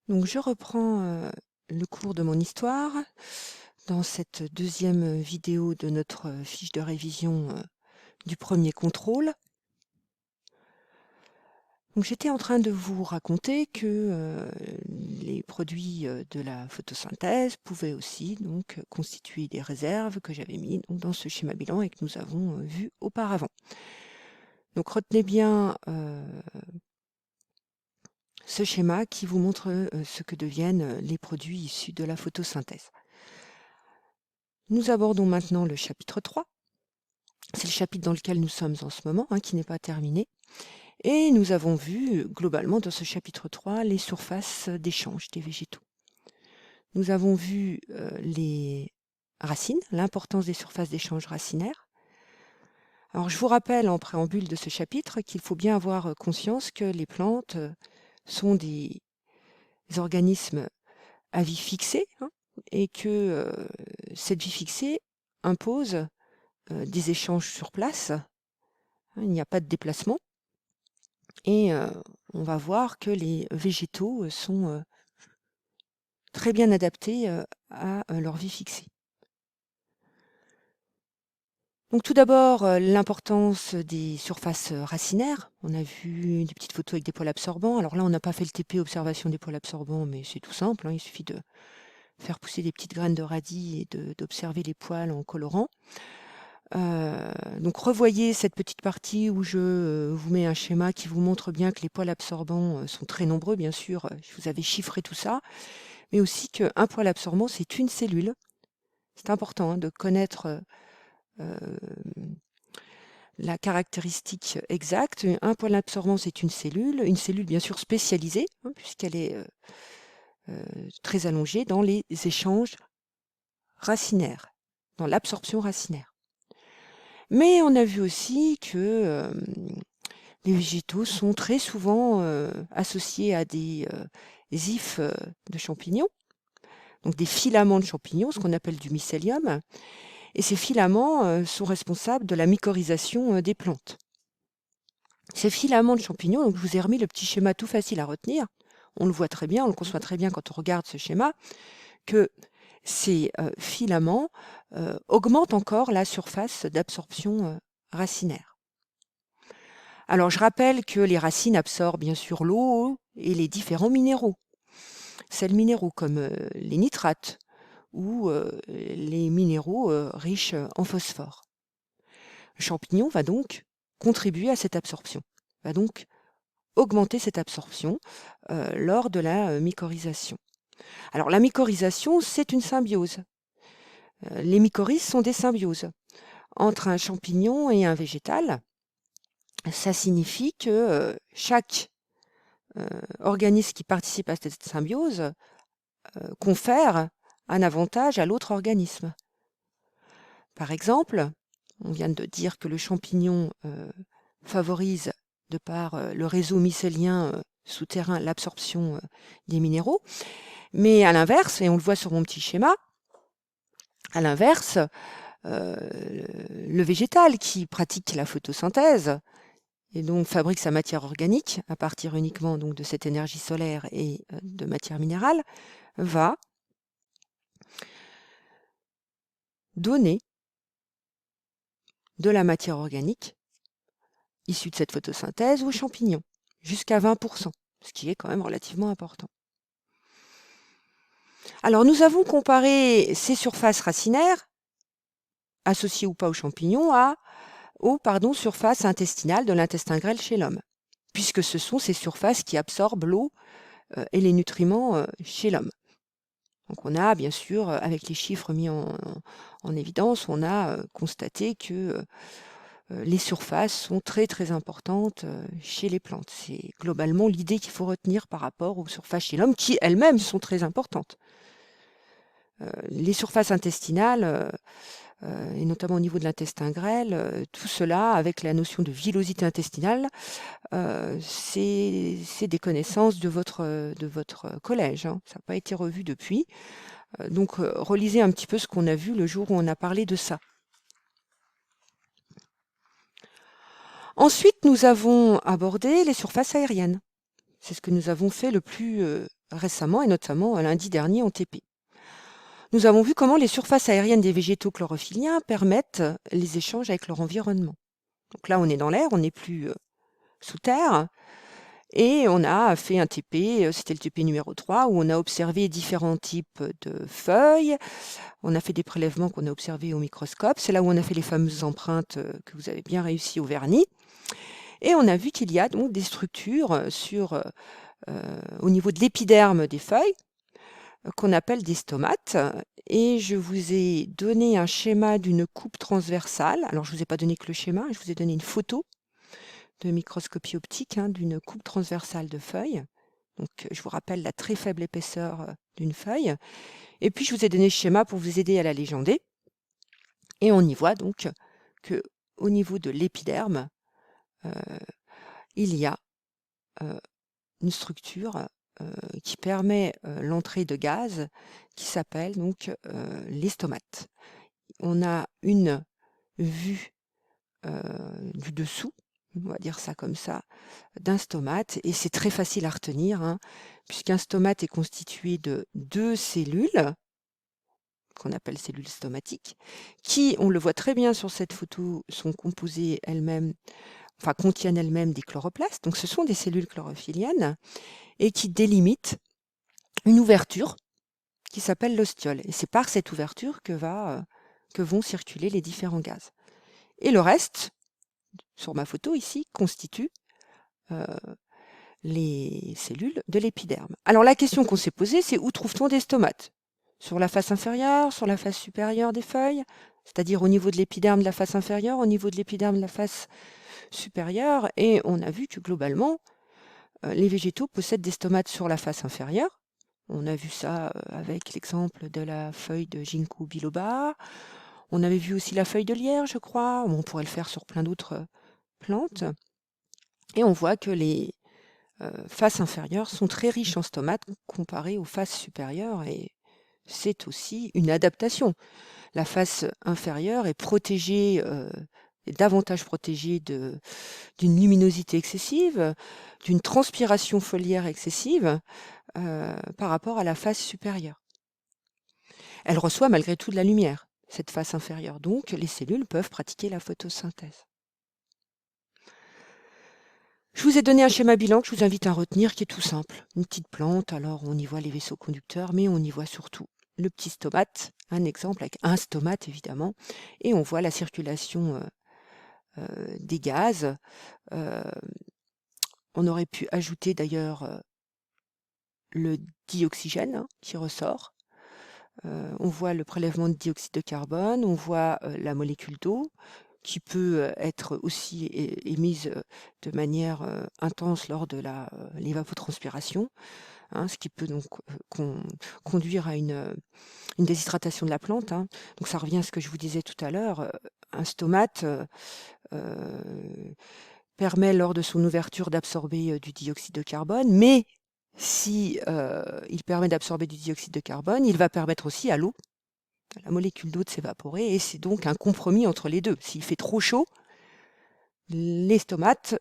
Donc je reprends le cours de mon histoire dans cette deuxième vidéo de notre fiche de révision du premier contrôle. Donc j'étais en train de vous raconter que les produits de la photosynthèse pouvaient aussi donc constituer des réserves que j'avais mis donc, dans ce schéma bilan et que nous avons vu auparavant. Donc retenez bien ce schéma qui vous montre ce que deviennent les produits issus de la photosynthèse. Nous abordons maintenant le chapitre 3. C'est le chapitre dans lequel nous sommes en ce moment, qui n'est pas terminé. Et nous avons vu, globalement, dans ce chapitre 3, les surfaces d'échange des végétaux. Nous avons vu les racines, l'importance des surfaces d'échange racinaires. Alors, je vous rappelle en préambule de ce chapitre qu'il faut bien avoir conscience que les plantes sont des organismes à vie fixée, et que cette vie fixée impose des échanges sur place. Il n'y a pas de déplacement. Et on va voir que les végétaux sont très bien adaptés à leur vie fixée. Donc tout d'abord, l'importance des surfaces racinaires. On a vu des petites photos avec des poils absorbants. Alors là, on n'a pas fait le TP observation des poils absorbants, mais c'est tout simple. Il suffit de faire pousser des petites graines de radis et d'observer les poils en colorant. Donc revoyez cette petite partie où je vous mets un schéma qui vous montre bien que les poils absorbants sont très nombreux, bien sûr, je vous avais chiffré tout ça, mais aussi qu'un poil absorbant, c'est une cellule. C'est important de connaître la caractéristique exacte. Un poil absorbant, c'est une cellule bien sûr spécialisée, puisqu'elle est très allongée dans les échanges racinaires, dans l'absorption racinaire. Mais on a vu aussi que les végétaux sont très souvent associés à des ifs de champignons, donc des filaments de champignons, ce qu'on appelle du mycélium. Et ces filaments sont responsables de la mycorhisation des plantes. Ces filaments de champignons, donc je vous ai remis le petit schéma tout facile à retenir. On le voit très bien, on le conçoit très bien quand on regarde ce schéma, que ces filaments augmentent encore la surface d'absorption racinaire. Alors je rappelle que les racines absorbent bien sûr l'eau et les différents minéraux. Sels minéraux comme les nitrates ou les minéraux riches en phosphore. Le champignon va donc contribuer à cette absorption, va donc augmenter cette absorption lors de la mycorhisation. Alors la mycorhisation, c'est une symbiose. Les mycorhizes sont des symbioses entre un champignon et un végétal. Ça signifie que chaque organisme qui participe à cette symbiose confère un avantage à l'autre organisme. Par exemple, on vient de dire que le champignon favorise, de par le réseau mycélien souterrain, l'absorption des minéraux. Mais à l'inverse, et on le voit sur mon petit schéma, à l'inverse, le végétal qui pratique la photosynthèse et donc fabrique sa matière organique à partir uniquement donc de cette énergie solaire et de matière minérale, va donner de la matière organique issue de cette photosynthèse aux champignons, jusqu'à 20%, ce qui est quand même relativement important. Alors nous avons comparé ces surfaces racinaires, associées ou pas aux champignons, aux surfaces intestinales de l'intestin grêle chez l'homme, puisque ce sont ces surfaces qui absorbent l'eau et les nutriments chez l'homme. Donc on a bien sûr, avec les chiffres mis en évidence, on a constaté que les surfaces sont très très importantes chez les plantes. C'est globalement l'idée qu'il faut retenir par rapport aux surfaces chez l'homme, qui elles-mêmes sont très importantes. Les surfaces intestinales, et notamment au niveau de l'intestin grêle, tout cela avec la notion de villosité intestinale, c'est des connaissances de votre collège. Ça n'a pas été revu depuis. Donc relisez un petit peu ce qu'on a vu le jour où on a parlé de ça. Ensuite, nous avons abordé les surfaces aériennes. C'est ce que nous avons fait le plus récemment et notamment lundi dernier en TP. Nous avons vu comment les surfaces aériennes des végétaux chlorophylliens permettent les échanges avec leur environnement. Donc là, on est dans l'air, on n'est plus sous terre. Et on a fait un TP, c'était le TP numéro 3, où on a observé différents types de feuilles. On a fait des prélèvements qu'on a observés au microscope. C'est là où on a fait les fameuses empreintes que vous avez bien réussi au vernis. Et on a vu qu'il y a donc des structures au niveau de l'épiderme des feuilles qu'on appelle des stomates. Et je vous ai donné un schéma d'une coupe transversale. Alors, je ne vous ai pas donné que le schéma, je vous ai donné une photo de microscopie optique d'une coupe transversale de feuilles. Donc, je vous rappelle la très faible épaisseur d'une feuille. Et puis, je vous ai donné ce schéma pour vous aider à la légender. Et on y voit donc qu'au niveau de l'épiderme, il y a une structure qui permet l'entrée de gaz qui s'appelle donc les stomates. On a une vue du dessous, on va dire ça comme ça, d'un stomate, et c'est très facile à retenir, puisqu'un stomate est constitué de 2 cellules, qu'on appelle cellules stomatiques, qui, on le voit très bien sur cette photo, sont composées elles-mêmes, enfin contiennent elles-mêmes des chloroplastes, donc ce sont des cellules chlorophylliennes, et qui délimitent une ouverture qui s'appelle l'ostiole. Et c'est par cette ouverture que vont circuler les différents gaz. Et le reste, sur ma photo ici, constitue les cellules de l'épiderme. Alors la question qu'on s'est posée, c'est où trouve-t-on des stomates? Sur la face inférieure, sur la face supérieure des feuilles, c'est-à-dire au niveau de l'épiderme de la face inférieure, au niveau de l'épiderme de la face supérieure, et on a vu que globalement, les végétaux possèdent des stomates sur la face inférieure. On a vu ça avec l'exemple de la feuille de Ginkgo biloba. On avait vu aussi la feuille de lierre, je crois. On pourrait le faire sur plein d'autres plantes. Et on voit que les faces inférieures sont très riches en stomates comparées aux faces supérieures, et c'est aussi une adaptation. La face inférieure est protégée, est davantage protégée d'une luminosité excessive, d'une transpiration foliaire excessive par rapport à la face supérieure. Elle reçoit malgré tout de la lumière, cette face inférieure, donc les cellules peuvent pratiquer la photosynthèse. Je vous ai donné un schéma bilan que je vous invite à retenir, qui est tout simple. Une petite plante, alors on y voit les vaisseaux conducteurs, mais on y voit surtout le petit stomate, un exemple avec un stomate évidemment, et on voit la circulation des gaz. On aurait pu ajouter d'ailleurs le dioxygène qui ressort. On voit le prélèvement de dioxyde de carbone, on voit la molécule d'eau, qui peut être aussi émise de manière intense lors de l'évapotranspiration, ce qui peut donc conduire à une déshydratation de la plante. Donc ça revient à ce que je vous disais tout à l'heure, un stomate permet lors de son ouverture d'absorber du dioxyde de carbone, mais si il permet d'absorber du dioxyde de carbone, il va permettre aussi à l'eau, la molécule d'eau, de s'évaporer, et c'est donc un compromis entre les deux. S'il fait trop chaud, les stomates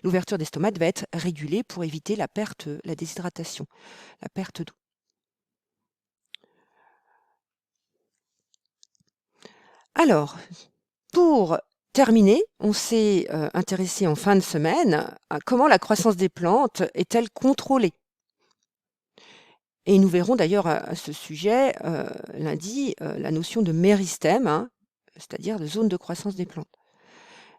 l'ouverture des stomates va être régulée pour éviter la déshydratation, la perte d'eau. Alors, pour terminer, on s'est intéressé en fin de semaine à comment la croissance des plantes est-elle contrôlée. Et nous verrons d'ailleurs à ce sujet lundi la notion de méristème, c'est-à-dire de zone de croissance des plantes.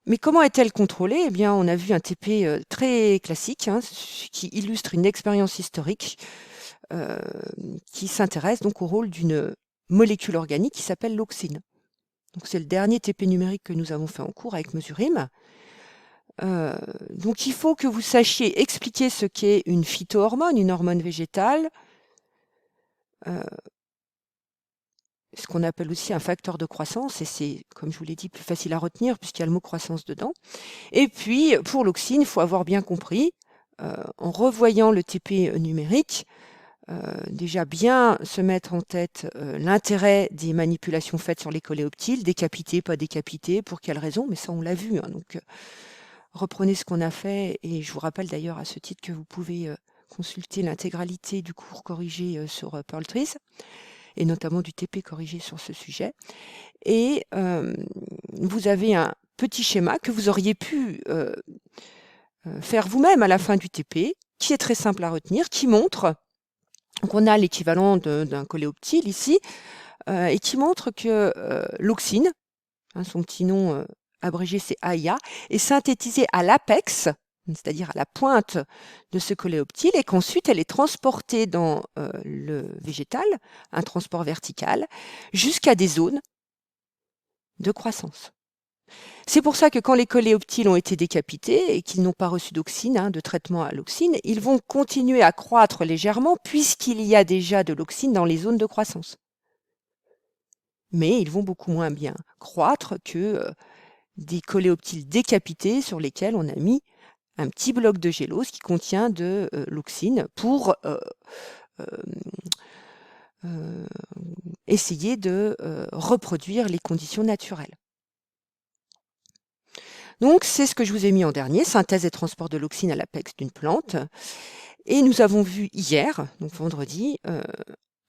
Mais comment est-elle contrôlée? Eh bien, on a vu un TP très classique qui illustre une expérience historique qui s'intéresse donc au rôle d'une molécule organique qui s'appelle l'auxine. Donc c'est le dernier TP numérique que nous avons fait en cours avec Mesurim. Donc il faut que vous sachiez expliquer ce qu'est une phytohormone, une hormone végétale, ce qu'on appelle aussi un facteur de croissance, et c'est, comme je vous l'ai dit, plus facile à retenir puisqu'il y a le mot croissance dedans. Et puis, pour l'auxine, il faut avoir bien compris, en revoyant le TP numérique, déjà bien se mettre en tête l'intérêt des manipulations faites sur les coléoptiles, décapités, pas décapités, pour quelles raisons, mais ça on l'a vu. Donc reprenez ce qu'on a fait, et je vous rappelle d'ailleurs à ce titre que vous pouvez consulter l'intégralité du cours corrigé sur Perl Trees, et notamment du TP corrigé sur ce sujet. Et vous avez un petit schéma que vous auriez pu faire vous-même à la fin du TP, qui est très simple à retenir, qui montre qu'on a l'équivalent d'un coléoptile ici, et qui montre que l'auxine, son petit nom abrégé c'est AIA, est synthétisée à l'apex, c'est-à-dire à la pointe de ce coléoptile, et qu'ensuite elle est transportée dans le végétal, un transport vertical, jusqu'à des zones de croissance. C'est pour ça que quand les coléoptiles ont été décapités et qu'ils n'ont pas reçu d'auxine, de traitement à l'auxine, ils vont continuer à croître légèrement puisqu'il y a déjà de l'auxine dans les zones de croissance. Mais ils vont beaucoup moins bien croître que des coléoptiles décapités sur lesquels on a mis un petit bloc de gélose qui contient de l'auxine pour essayer de reproduire les conditions naturelles. Donc, c'est ce que je vous ai mis en dernier, synthèse et transport de l'auxine à l'apex d'une plante. Et nous avons vu hier, donc vendredi,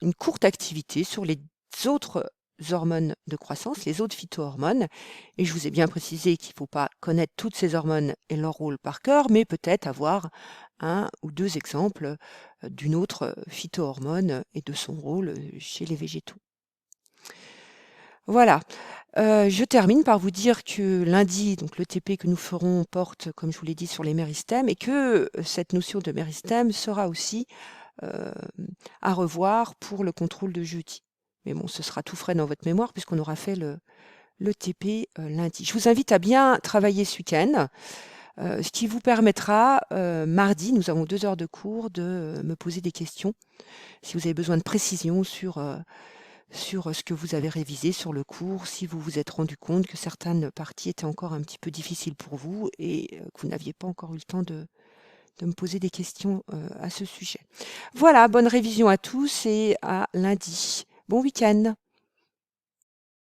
une courte activité sur les autres hormones de croissance, les autres phytohormones. Et je vous ai bien précisé qu'il ne faut pas connaître toutes ces hormones et leur rôle par cœur, mais peut-être avoir un ou deux exemples d'une autre phytohormone et de son rôle chez les végétaux. Voilà. Je termine par vous dire que lundi, donc le TP que nous ferons porte, comme je vous l'ai dit, sur les méristèmes, et que cette notion de méristème sera aussi à revoir pour le contrôle de jeudi. Mais bon, ce sera tout frais dans votre mémoire puisqu'on aura fait le TP lundi. Je vous invite à bien travailler ce week-end, ce qui vous permettra, mardi, nous avons 2 heures de cours, de me poser des questions si vous avez besoin de précision sur ce que vous avez révisé sur le cours, si vous vous êtes rendu compte que certaines parties étaient encore un petit peu difficiles pour vous et que vous n'aviez pas encore eu le temps de me poser des questions à ce sujet. Voilà, bonne révision à tous et à lundi. Bon week-end.